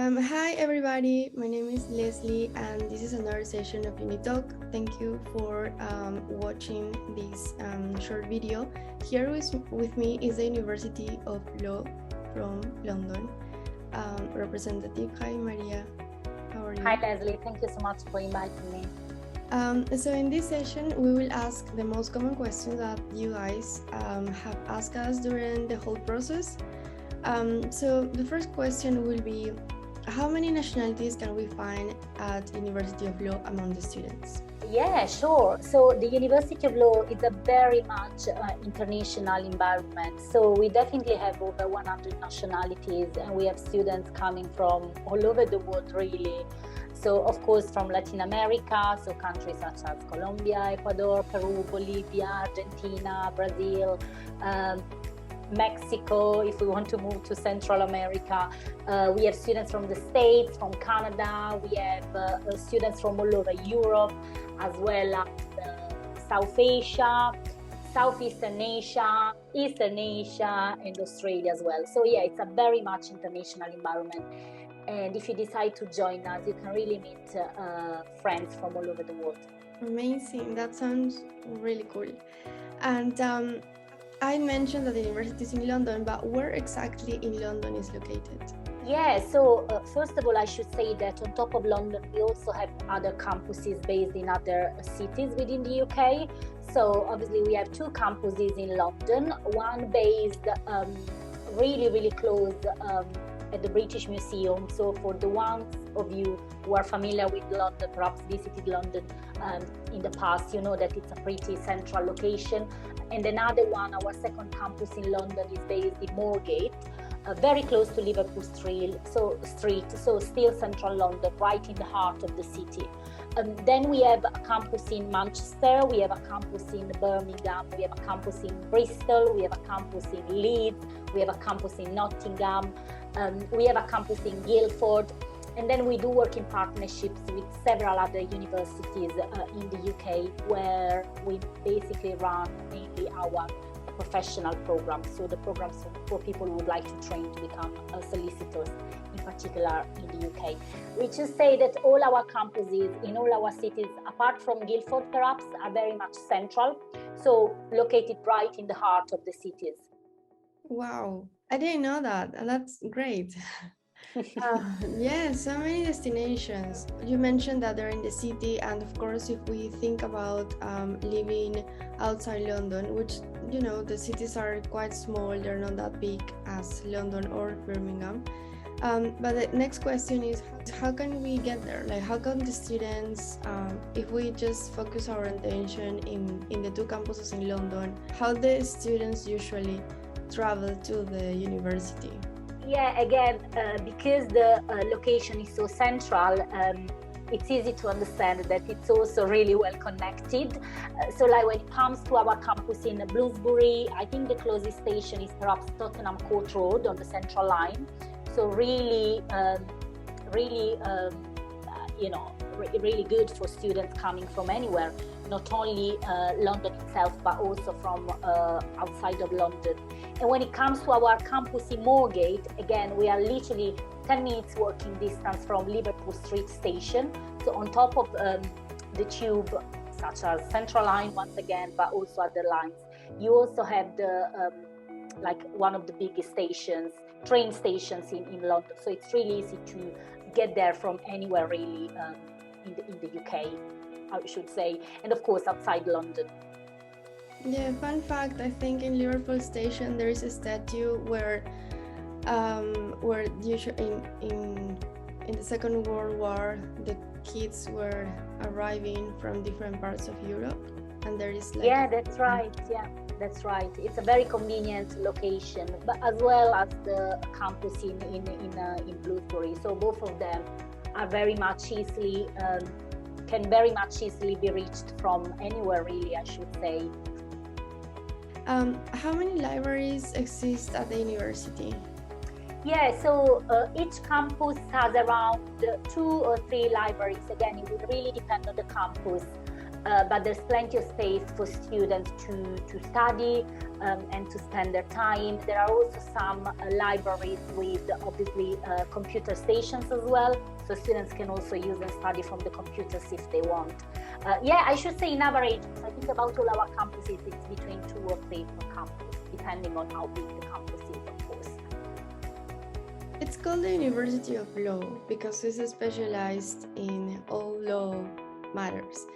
Hi everybody, my name is Leslie and this is another session of UniTalk. Thank you for watching this short video. Here with me is the University of Law from London representative. Hi Maria, how are you? Hi Leslie, thank you so much for inviting me. So in this session, we will ask the most common questions that you guys have asked us during the whole process. So the first question will be, how many nationalities can we find at University of Law among the students? Yeah, sure. So the University of Law is a very much international environment. So we definitely have over 100 nationalities and we have students coming from all over the world really. So of course from Latin America, so countries such as Colombia, Ecuador, Peru, Bolivia, Argentina, Brazil, Mexico, if we want to move to Central America. We have students from the States, from Canada, we have students from all over Europe, as well as South Asia, Southeastern Asia, Eastern Asia, and Australia as well. So yeah, it's a very much international environment. And if you decide to join us, you can really meet friends from all over the world. Amazing, that sounds really cool. And I mentioned that the university is in London, but where exactly in London is located? Yeah, so first of all, I should say that on top of London, we also have other campuses based in other cities within the UK. So obviously we have two campuses in London, one based really, really close at the British Museum. So for the ones of you who are familiar with London, perhaps visited London in the past, you know that it's a pretty central location. And another one, our second campus in London, is based in Moorgate, very close to Liverpool Street, so still central London, right in the heart of the city. Then we have a campus in Manchester, we have a campus in Birmingham, we have a campus in Bristol, we have a campus in Leeds, we have a campus in Nottingham, we have a campus in Guildford. And then we do work in partnerships with several other universities in the UK, where we basically run mainly our professional programs. So the programs for people who would like to train to become solicitors, in particular in the UK. We just say that all our campuses in all our cities, apart from Guildford perhaps, are very much central. So located right in the heart of the cities. Wow, I didn't know that, and that's great. Yeah, so many destinations. You mentioned that they're in the city, and of course, if we think about living outside London, which, you know, the cities are quite small, they're not that big as London or Birmingham. But the next question is, how can we get there? Like, how can the students, if we just focus our attention in the two campuses in London, how the students usually travel to the university? Yeah, again, because the location is so central, it's easy to understand that it's also really well connected. So like when it comes to our campus in Bloomsbury, I think the closest station is perhaps Tottenham Court Road on the Central Line. So really good for students coming from anywhere, not only London itself, but also from outside of London. And when it comes to our campus in Moorgate, again, we are literally 10 minutes walking distance from Liverpool Street Station. So on top of the tube, such as Central Line once again, but also other lines, you also have the like one of the biggest stations, train stations in London. So it's really easy to get there from anywhere really in the UK, I should say, and of course outside London. Yeah, fun fact, I think in Liverpool Station there is a statue where usually in the Second World War the kids were arriving from different parts of Europe, and there is like that's right. Yeah, that's right. It's a very convenient location, but as well as the campus in Bloomsbury. So both of them are very much easily can very much easily be reached from anywhere really, I should say. How many libraries exist at the university? Yeah, so each campus has around 2 or 3 libraries. Again, it would really depend on the campus. but there's plenty of space for students to study and to spend their time. There are also some libraries with obviously computer stations as well, so students can also use and study from the computers if they want. Yeah, I should say in average, I think about all our campuses, it's between 2 or 3 per campus, depending on how big the campus is, of course. It's called the University of Law because it's specialized in all law matters.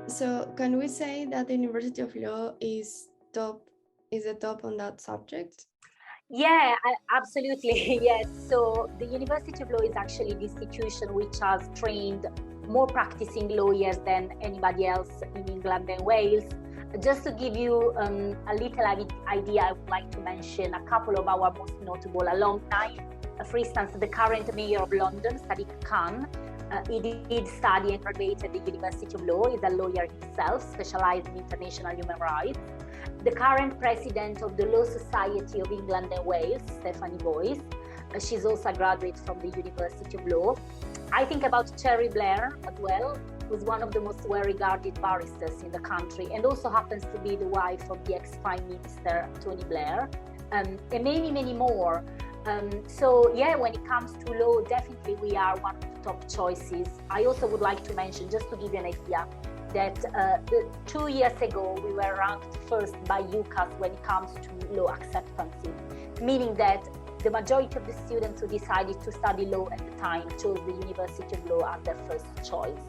So can we say that the University of Law is the top on that subject? Yeah, absolutely. Yes. So the University of Law is actually the institution which has trained more practicing lawyers than anybody else in England and Wales. Just to give you a little idea, I would like to mention a couple of our most notable alumni. For instance, the current mayor of London, Sadiq Khan, he did study and graduated at the University of Law. He's a lawyer himself, specialized in international human rights. The current president of the Law Society of England and Wales, Stephanie Boyce, she's also a graduate from the University of Law. I think about Cherry Blair as well, who's one of the most well-regarded barristers in the country and also happens to be the wife of the ex-Prime Minister, Tony Blair, and many, many more. So yeah, when it comes to law, definitely we are one of the top choices. I also would like to mention, just to give you an idea, that 2 years ago we were ranked first by UCAS when it comes to law acceptancy, meaning that the majority of the students who decided to study law at the time chose the University of Law as their first choice.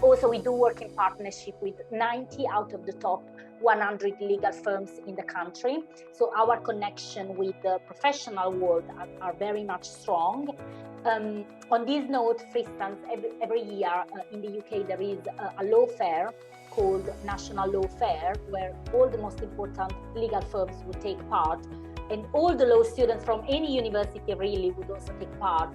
Also, we do work in partnership with 90 out of the top 100 legal firms in the country. So our connection with the professional world are very much strong. On this note, for instance, every year in the UK there is a law fair called National Law Fair, where all the most important legal firms would take part, and all the law students from any university really would also take part.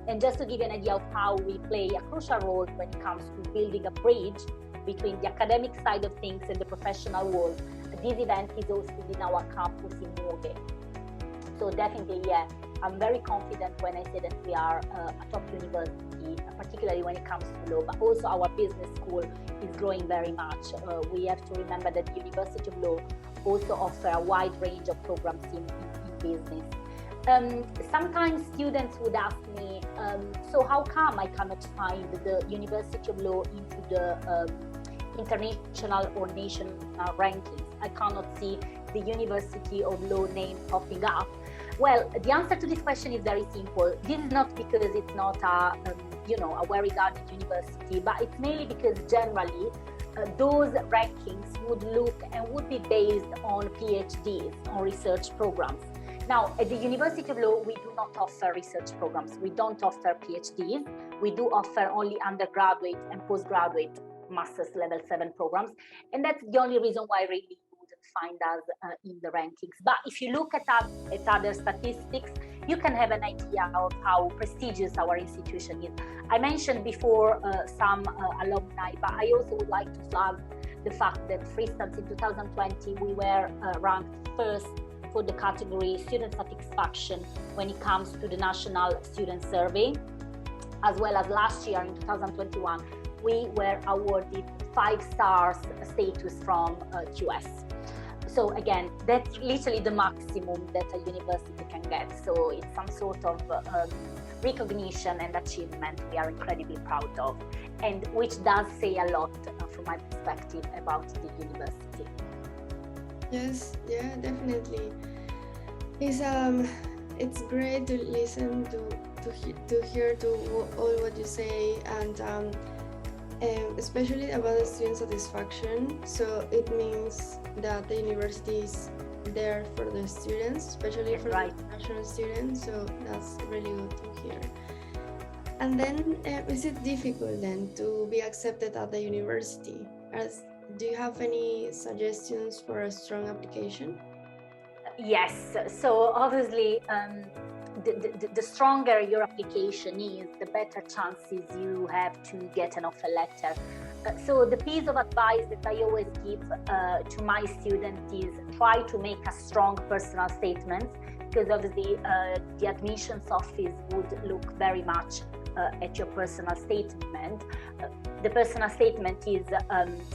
And just to give you an idea of how we play a crucial role when it comes to building a bridge between the academic side of things and the professional world, this event is hosted in our campus in Moorgate. So definitely, yeah, I'm very confident when I say that we are a top university, particularly when it comes to law, but also our business school is growing very much. We have to remember that the University of Law also offer a wide range of programs in business. Sometimes students would ask me, so how come I cannot find the University of Law into the international or national rankings? I cannot see the University of Law name popping up. Well, the answer to this question is very simple. This is not because it's not a well-regarded university, but it's mainly because generally those rankings would look and would be based on PhDs, on research programs. Now, at the University of Law, we do not offer research programs. We don't offer PhDs. We do offer only undergraduate and postgraduate master's level 7 programs. And that's the only reason why really you wouldn't find us in the rankings. But if you look at other statistics, you can have an idea of how prestigious our institution is. I mentioned before some alumni, but I also would like to flag the fact that, for instance, in 2020, we were ranked first for the category student satisfaction when it comes to the National Student Survey, as well as last year in 2021, we were awarded 5 stars status from QS. So again, that's literally the maximum that a university can get. So it's some sort of recognition and achievement we are incredibly proud of, and which does say a lot from my perspective about the university. Yes, yeah, definitely. It's great to listen to hear all what you say, and especially about the student satisfaction. So it means that the university is there for the students, especially for the international students. So that's really good to hear. And then, is it difficult then to be accepted at the university? Do you have any suggestions for a strong application? Yes, so obviously the stronger your application is, the better chances you have to get an offer letter. So the piece of advice that I always give to my students is try to make a strong personal statement, because obviously the admissions office would look very much at your personal statement. The personal statement is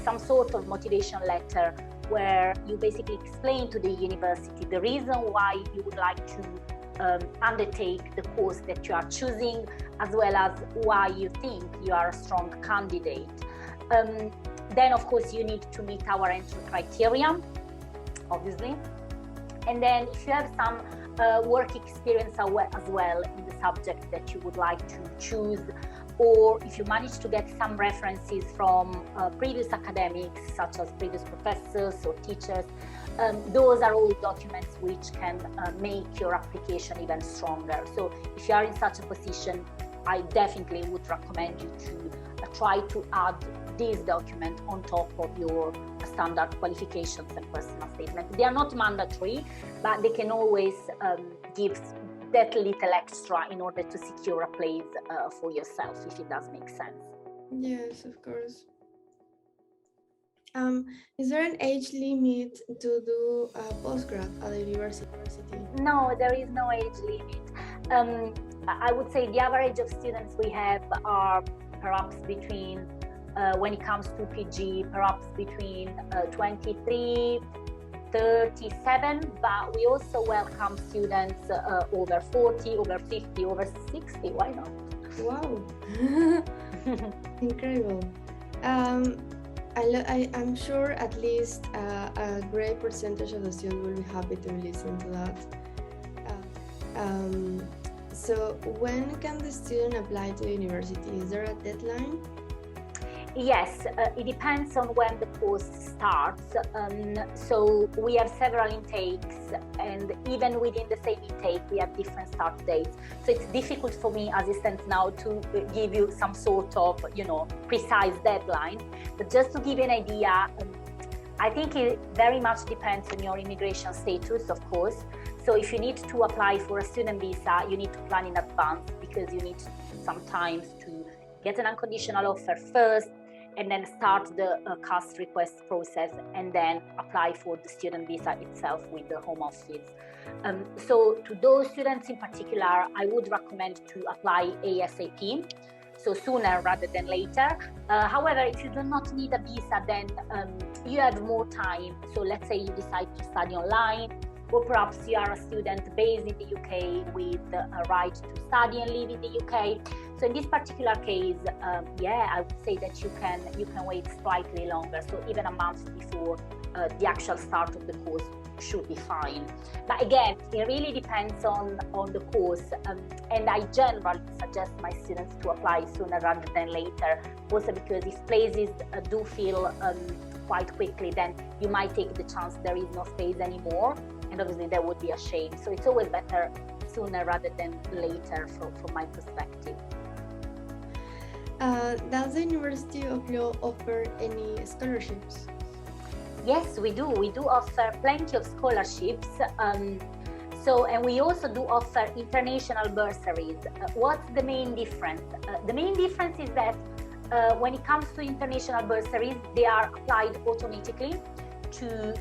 some sort of motivation letter where you basically explain to the university the reason why you would like to undertake the course that you are choosing, as well as why you think you are a strong candidate. Then, of course, you need to meet our entry criteria, obviously. And then if you have some work experience as well in the subject that you would like to choose, or if you manage to get some references from previous academics, such as previous professors or teachers, those are all documents which can make your application even stronger. So if you are in such a position, I definitely would recommend you to try to add this document on top of your standard qualifications and personal statement. They are not mandatory, but they can always give that little extra in order to secure a place for yourself, if it does make sense. Yes, of course. Is there an age limit to do postgrad at the university? No, there is no age limit. I would say the average of students we have are perhaps between, when it comes to PG, perhaps between 23, 37, but we also welcome students over 40, over 50, over 60, why not? Wow, incredible. I'm sure at least a great percentage of the students will be happy to listen to that. So when can the student apply to the university? Is there a deadline? Yes, it depends on when the course starts. So we have several intakes, and even within the same intake, we have different start dates. So it's difficult for me as it stands now to give you some sort of, precise deadline. But just to give you an idea, I think it very much depends on your immigration status, of course. So if you need to apply for a student visa, you need to plan in advance, because you need sometimes to get an unconditional offer first, and then start the CAS request process, and then apply for the student visa itself with the Home Office. So to those students in particular, I would recommend to apply ASAP, so sooner rather than later. However, if you do not need a visa, then you have more time. So let's say you decide to study online, or perhaps you are a student based in the UK with a right to study and live in the UK. So in this particular case, I would say that you can wait slightly longer. So even a month before the actual start of the course should be fine. But again, it really depends on the course. And I generally suggest my students to apply sooner rather than later. Also because if places do fill quite quickly, then you might take the chance there is no space anymore. And obviously that would be a shame. So it's always better sooner rather than later from my perspective. Does the University of Law offer any scholarships? Yes, we do. We do offer plenty of scholarships. And we also do offer international bursaries. What's the main difference? The main difference is that when it comes to international bursaries, they are applied automatically to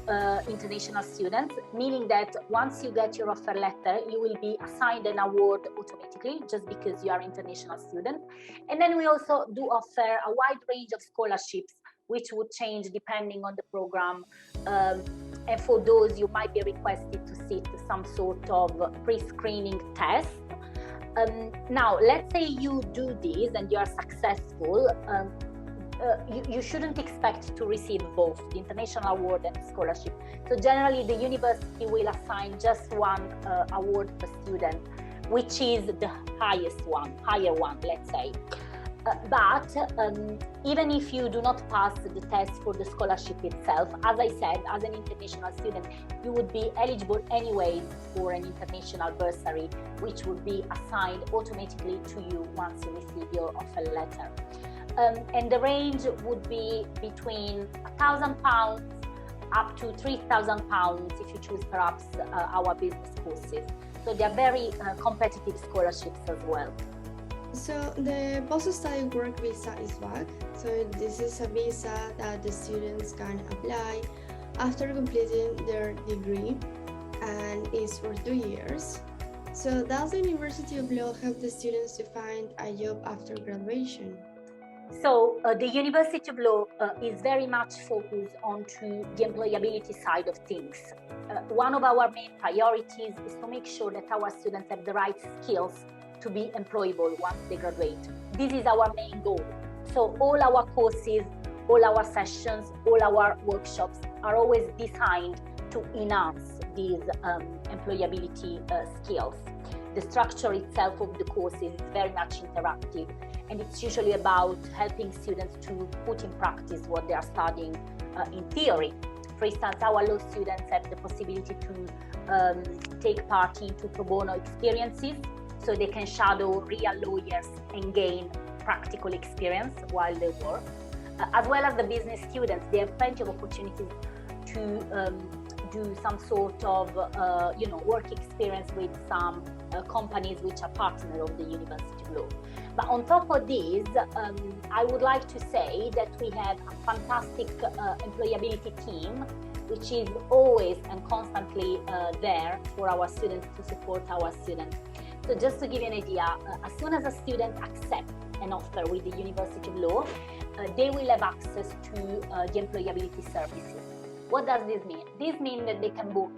international students, meaning that once you get your offer letter, you will be assigned an award automatically just because you are an international student. And then we also do offer a wide range of scholarships, which would change depending on the program. And for those, you might be requested to sit some sort of pre-screening test. Now, let's say you do this and you are successful. You shouldn't expect to receive both the international award and scholarship. So generally the university will assign just one award per student, which is the higher one, let's say. But even if you do not pass the test for the scholarship itself, as I said, as an international student, you would be eligible anyways for an international bursary, which would be assigned automatically to you once you receive your offer letter. And the range would be between £1,000 up to £3,000 if you choose perhaps our business courses. So they are very competitive scholarships as well. So the post-study work visa is back. So this is a visa that the students can apply after completing their degree, and is for 2 years. So does the University of Law help the students to find a job after graduation? So the University of Law is very much focused onto the employability side of things. One of our main priorities is to make sure that our students have the right skills to be employable once they graduate. This is our main goal. So all our courses, all our sessions, all our workshops are always designed to enhance these employability skills. The structure itself of the courses is very much interactive, and it's usually about helping students to put in practice what they are studying in theory. For instance, our law students have the possibility to take part into pro bono experiences, so they can shadow real lawyers and gain practical experience while they work. As well as the business students, they have plenty of opportunities to do some sort of work experience with some companies which are partner of the University of Law. But on top of this, I would like to say that we have a fantastic employability team, which is always and constantly there for our students, to support our students. So just to give you an idea, as soon as a student accepts an offer with the University of Law, they will have access to the employability services. What does this mean? This means that they can book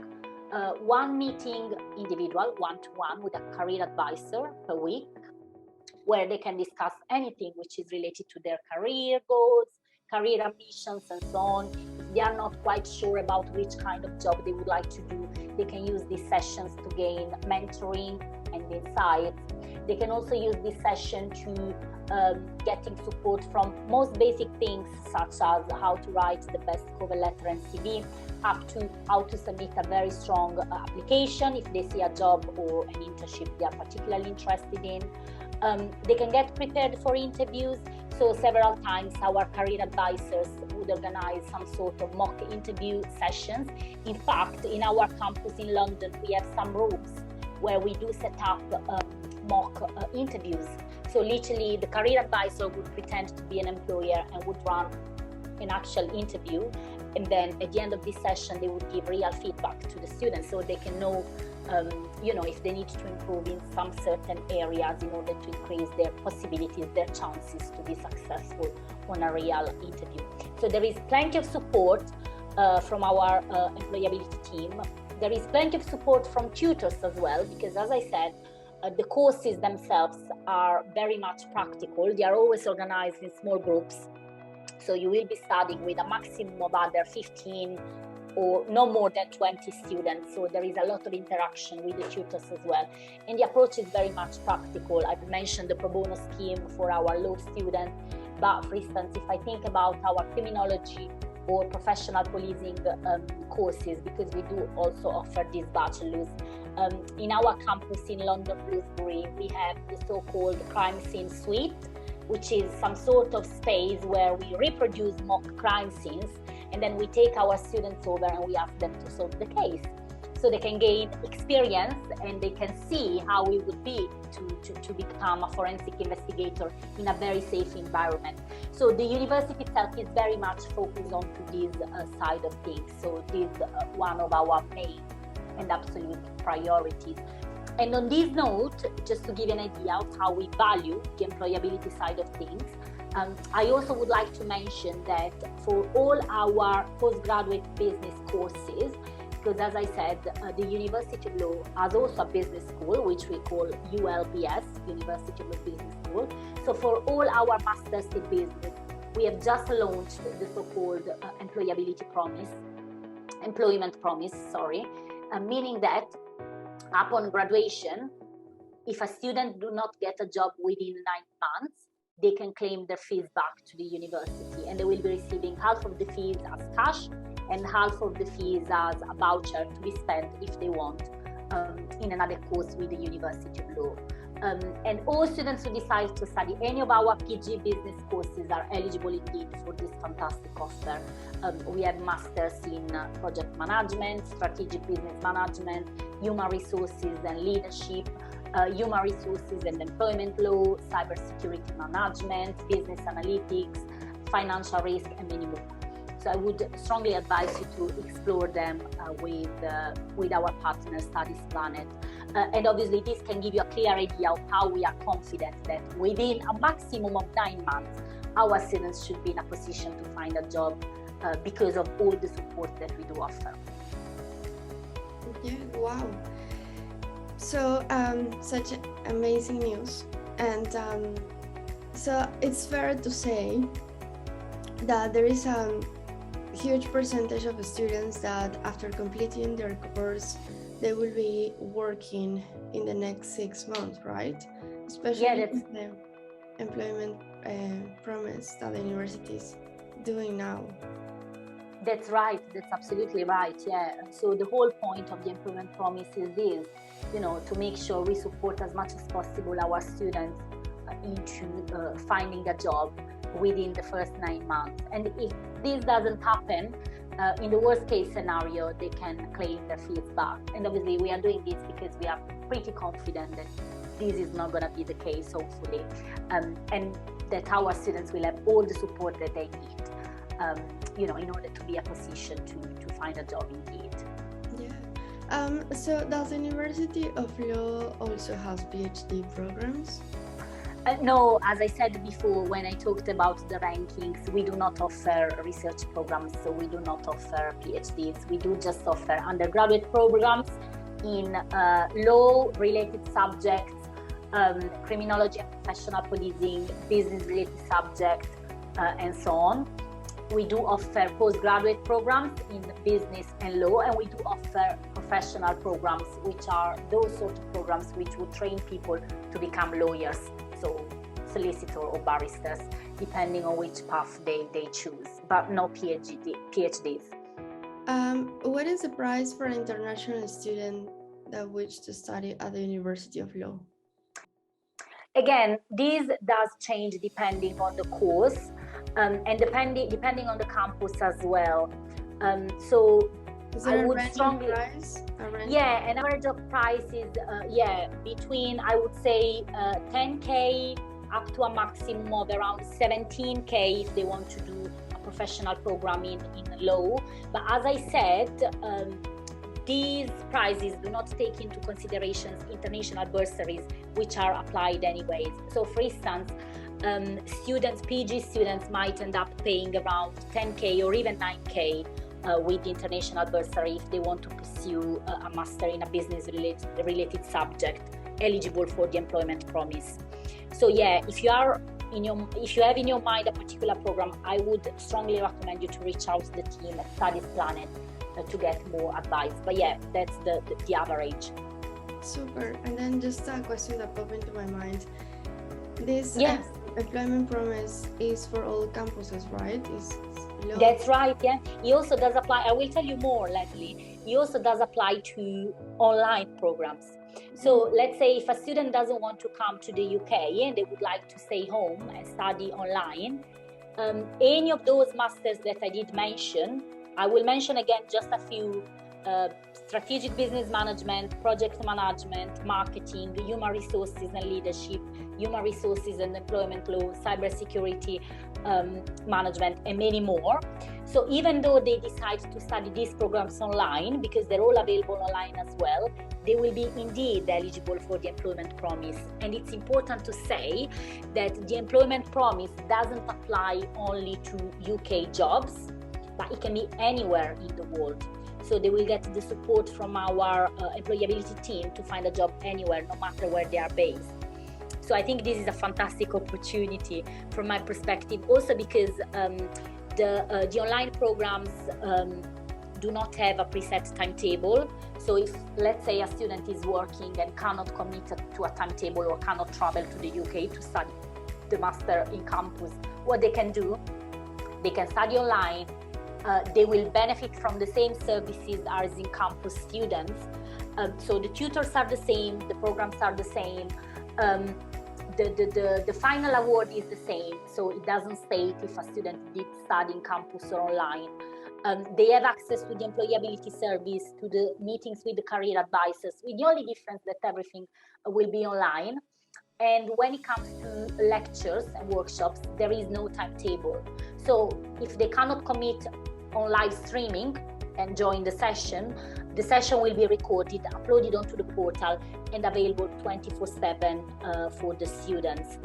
one meeting individual, one-to-one, with a career advisor per week, where they can discuss anything which is related to their career goals, career ambitions, and so on. If they are not quite sure about which kind of job they would like to do, they can use these sessions to gain mentoring and insights. They can also use this session to getting support from most basic things, such as how to write the best cover letter and CV, up to how to submit a very strong application if they see a job or an internship they are particularly interested in. They can get prepared for interviews. So several times our career advisors would organize some sort of mock interview sessions. In fact, in our campus in London, we have some rooms where we do set up mock interviews. So literally the career advisor would pretend to be an employer and would run an actual interview. And then at the end of this session, they would give real feedback to the students, so they can know if they need to improve in some certain areas in order to increase their possibilities, their chances to be successful on a real interview. So there is plenty of support from our employability team. There is plenty of support from tutors as well, because as I said, the courses themselves are very much practical. They are always organized in small groups. So you will be studying with a maximum of other 15 or no more than 20 students. So there is a lot of interaction with the tutors as well. And the approach is very much practical. I've mentioned the pro bono scheme for our law students. But for instance, if I think about our criminology or professional policing courses, because we do also offer these bachelors, in our campus in London, Bloomsbury, we have the so-called crime scene suite, which is some sort of space where we reproduce mock crime scenes, and then we take our students over and we ask them to solve the case. So they can gain experience and they can see how it would be to become a forensic investigator in a very safe environment. So the university itself is very much focused on this side of things. So this is one of our main and absolute priorities. And on this note, just to give you an idea of how we value the employability side of things, I also would like to mention that for all our postgraduate business courses, because as I said, the University of Law has also a business school, which we call ULBS, University of Law Business School. So for all our masters in business, we have just launched the so-called employment promise, meaning that upon graduation, if a student do not get a job within 9 months, they can claim their fees back to the university, and they will be receiving half of the fees as cash and half of the fees as a voucher to be spent if they want in another course with the University of Law. And all students who decide to study any of our PG business courses are eligible indeed for this fantastic offer. We have masters in project management, strategic business management, human resources and leadership, human resources and employment law, cybersecurity management, business analytics, financial risk, and many more. So I would strongly advise you to explore them with our partner Studies Planet. And obviously this can give you a clear idea of how we are confident that within a maximum of 9 months, our students should be in a position to find a job because of all the support that we do offer. Yeah, wow. So such amazing news. And so it's fair to say that there is a huge percentage of students that after completing their course, they will be working in the next 6 months, right? Especially with the employment promise that the university is doing now. That's right. That's absolutely right. Yeah. So the whole point of the employment promise is this, to make sure we support as much as possible our students into finding a job within the first 9 months. And if this doesn't happen, in the worst case scenario, they can claim their fees back. And obviously we are doing this because we are pretty confident that this is not going to be the case, hopefully, and that our students will have all the support that they need, in order to be in a position to find a job indeed. Yeah. So does the University of Law also has PhD programs? No, as I said before, when I talked about the rankings, we do not offer research programs, so we do not offer PhDs. We do just offer undergraduate programs in law-related subjects, criminology and professional policing, business-related subjects, and so on. We do offer postgraduate programs in business and law, and we do offer professional programs, which are those sort of programs which would train people to become lawyers, so solicitor or barristers, depending on which path they choose, but no PhDs. What is the price for an international student that wishes to study at the University of Law? Again, this does change depending on the course, and depending on the campus as well. So is there I would a strongly price? an average of price is between, I would say, 10K up to a maximum of around 17K if they want to do a professional program in law. But as I said, these prices do not take into consideration international bursaries, which are applied anyways. So for instance, PG students might end up paying around 10K or even 9K with the international bursary if they want to pursue a master in a business-related subject eligible for the employment promise. So yeah, if you have in your mind a particular program, I would strongly recommend you to reach out to the team at Studies Planet to get more advice. But yeah, that's the average. Super. And then just a question that popped into my mind. This employment promise is for all campuses, right? That's right, yeah. He also does apply, I will tell you more, Leslie. He also does apply to online programs. So let's say if a student doesn't want to come to the UK and they would like to stay home and study online, any of those masters that I did mention, I will mention again just a few: strategic business management, project management, marketing, human resources and leadership, human resources and employment law, cybersecurity management, and many more. So even though they decide to study these programs online, because they're all available online as well, they will be indeed eligible for the employment promise. And it's important to say that the employment promise doesn't apply only to UK jobs, but it can be anywhere in the world. So they will get the support from our employability team to find a job anywhere, no matter where they are based. So I think this is a fantastic opportunity from my perspective, also because the online programs do not have a preset timetable. So if, let's say, a student is working and cannot commit to a timetable or cannot travel to the UK to study the master in campus, what they can do, they can study online. They will benefit from the same services as in-campus students. So the tutors are the same, the programs are the same. The final award is the same, so it doesn't state if a student did study in campus or online. They have access to the employability service, to the meetings with the career advisors, with the only difference that everything will be online. And when it comes to lectures and workshops, there is no timetable. So if they cannot commit on live streaming and join the session will be recorded, uploaded onto the portal, and available 24/7 for the students.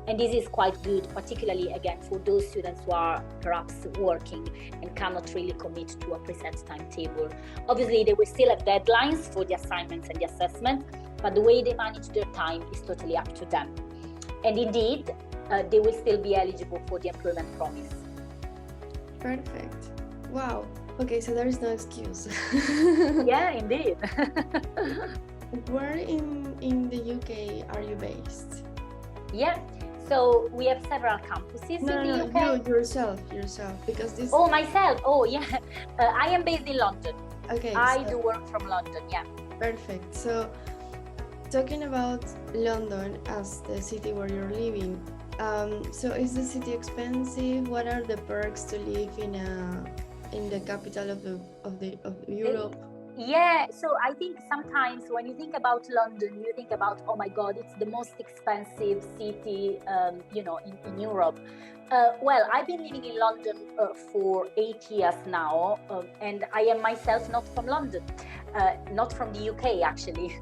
And this is quite good, particularly again for those students who are perhaps working and cannot really commit to a preset timetable. Obviously, they will still have deadlines for the assignments and the assessment, but the way they manage their time is totally up to them. And indeed, they will still be eligible for the employment promise. Perfect. Wow. Okay, so there is no excuse. Yeah, indeed. Where in the UK are you based? Yeah, so we have several campuses in the UK. No, yourself, because this. Oh, myself. Oh, yeah. I am based in London. Okay. I do work from London. Yeah. Perfect. So, talking about London as the city where you're living, so is the city expensive? What are the perks to live in the capital of Europe? Yeah, so I think sometimes when you think about London, you think about, oh my God, it's the most expensive city, in Europe. Well, I've been living in London for 8 years now, and I am myself not from London, not from the UK actually.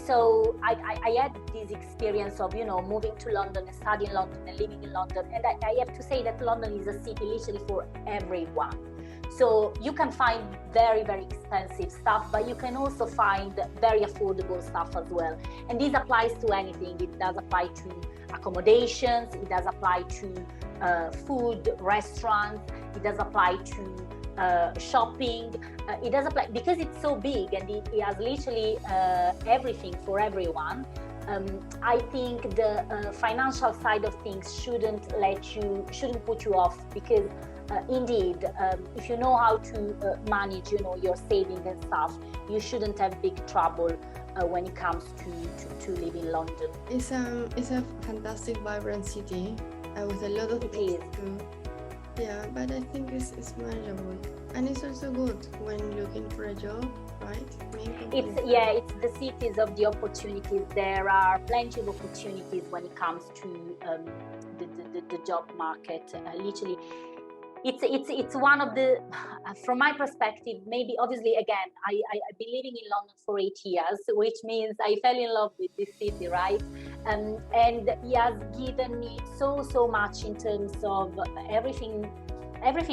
So I had this experience of, moving to London and studying in London and living in London. And I have to say that London is a city literally for everyone. So you can find very, very expensive stuff, but you can also find very affordable stuff as well. And this applies to anything. It does apply to accommodations, it does apply to food, restaurants, it does apply to shopping. It does apply because it's so big and it has literally everything for everyone. I think the financial side of things shouldn't put you off, because indeed, if you know how to manage, your savings and stuff, you shouldn't have big trouble when it comes to live in London. It's a fantastic, vibrant city with a lot of things to do. Yeah, but I think it's manageable, and it's also good when looking for a job, right? It's the cities of the opportunities. There are plenty of opportunities when it comes to the job market. Literally, it's one of the, from my perspective, maybe obviously again, I've been living in London for 8 years, which means I fell in love with this city, right? And it has given me so much in terms of everything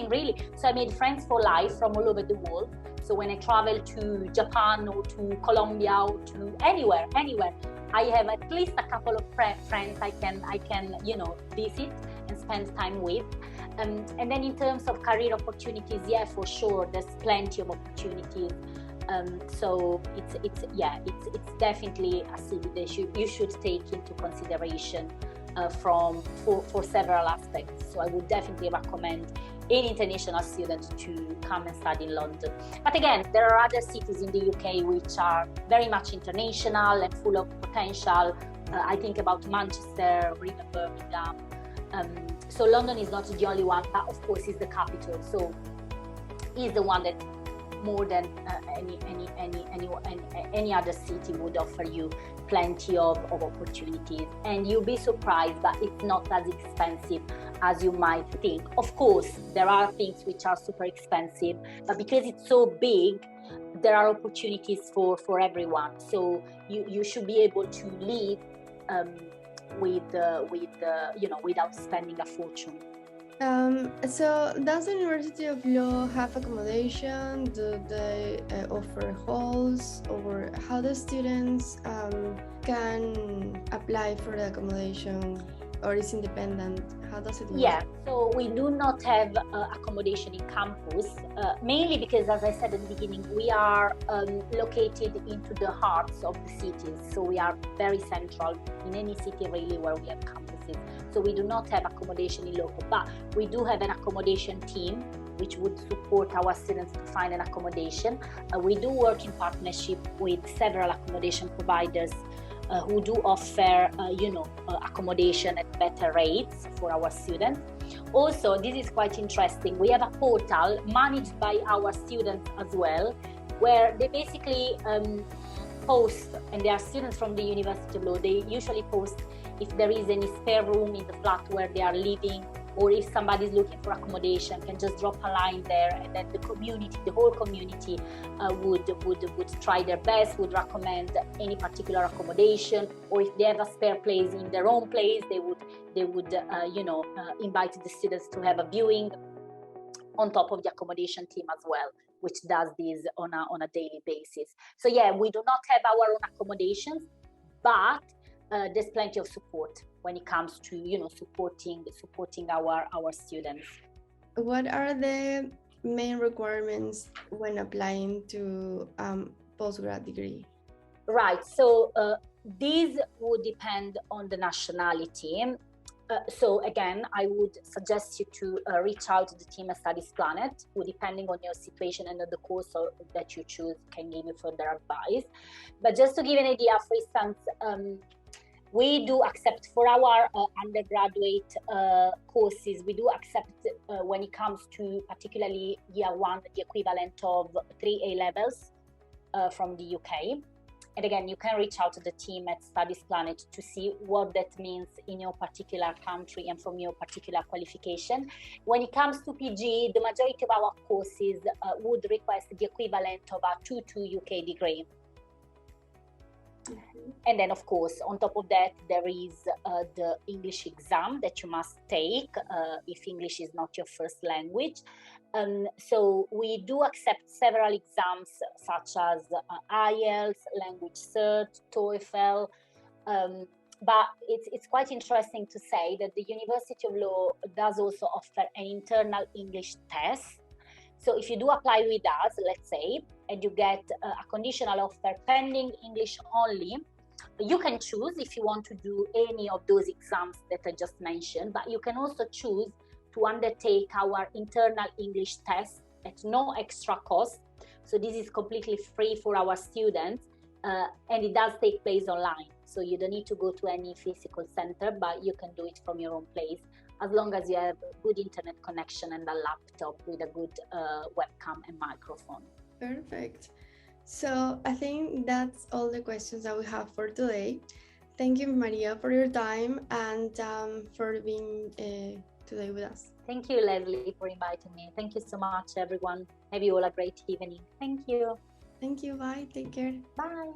really. So I made friends for life from all over the world. So when I travel to Japan or to Colombia or to anywhere, I have at least a couple of friends I can visit and spend time with. And then in terms of career opportunities, yeah, for sure, there's plenty of opportunities. So it's definitely a city that you should take into consideration for several aspects. So I would definitely recommend any international student to come and study in London. But again, there are other cities in the UK which are very much international and full of potential. I think about Manchester or even Birmingham. So London is not the only one, but of course it's the capital. So it's the one that more than any other city would offer you plenty of opportunities. And you'll be surprised, but it's not as expensive as you might think. Of course, there are things which are super expensive, but because it's so big, there are opportunities for everyone. So you should be able to live without spending a fortune. So does the University of Law have accommodation? Do they offer halls, or how the students can apply for the accommodation, or is independent? How does it work? Yeah, so we do not have accommodation in campus, mainly because, as I said at the beginning, we are located into the hearts of the cities. So we are very central in any city really where we have campuses. So we do not have accommodation in local, but we do have an accommodation team which would support our students to find an accommodation. We do work in partnership with several accommodation providers who do offer, accommodation at better rates for our students. Also, this is quite interesting. We have a portal managed by our students as well, where they basically post, and they are students from the University of Law. They usually post if there is any spare room in the flat where they are living, or if somebody's looking for accommodation, can just drop a line there, and then the community, the whole community would try their best, would recommend any particular accommodation, or if they have a spare place in their own place, they would invite the students to have a viewing on top of the accommodation team as well, which does this on a daily basis. So yeah, we do not have our own accommodations, but there's plenty of support when it comes to supporting our students. What are the main requirements when applying to postgrad degree? Right, so these would depend on the nationality. So again, I would suggest you to reach out to the team at Studies Planet, who, depending on your situation and the course that you choose, can give you further advice. But just to give an idea, for instance, we do accept for our undergraduate courses, we do accept when it comes to particularly year one, the equivalent of 3 A-levels from the UK. And again, you can reach out to the team at Studies Planet to see what that means in your particular country and from your particular qualification. When it comes to PG, the majority of our courses would request the equivalent of a 2-2 UK degree. And then, of course, on top of that, there is the English exam that you must take if English is not your first language. So we do accept several exams such as IELTS, Language Cert, TOEFL. But it's quite interesting to say that the University of Law does also offer an internal English test. So if you do apply with us, let's say, and you get a conditional offer pending English only, you can choose if you want to do any of those exams that I just mentioned, but you can also choose to undertake our internal English test at no extra cost. So this is completely free for our students, and it does take place online. So you don't need to go to any physical center, but you can do it from your own place, as long as you have a good internet connection and a laptop with a good webcam and microphone. Perfect. So I think that's all the questions that we have for today. Thank you, Maria, for your time and for being today with us. Thank you, Leslie, for inviting me. Thank you so much, everyone. Have you all a great evening. Thank you. Thank you. Bye. Take care. Bye.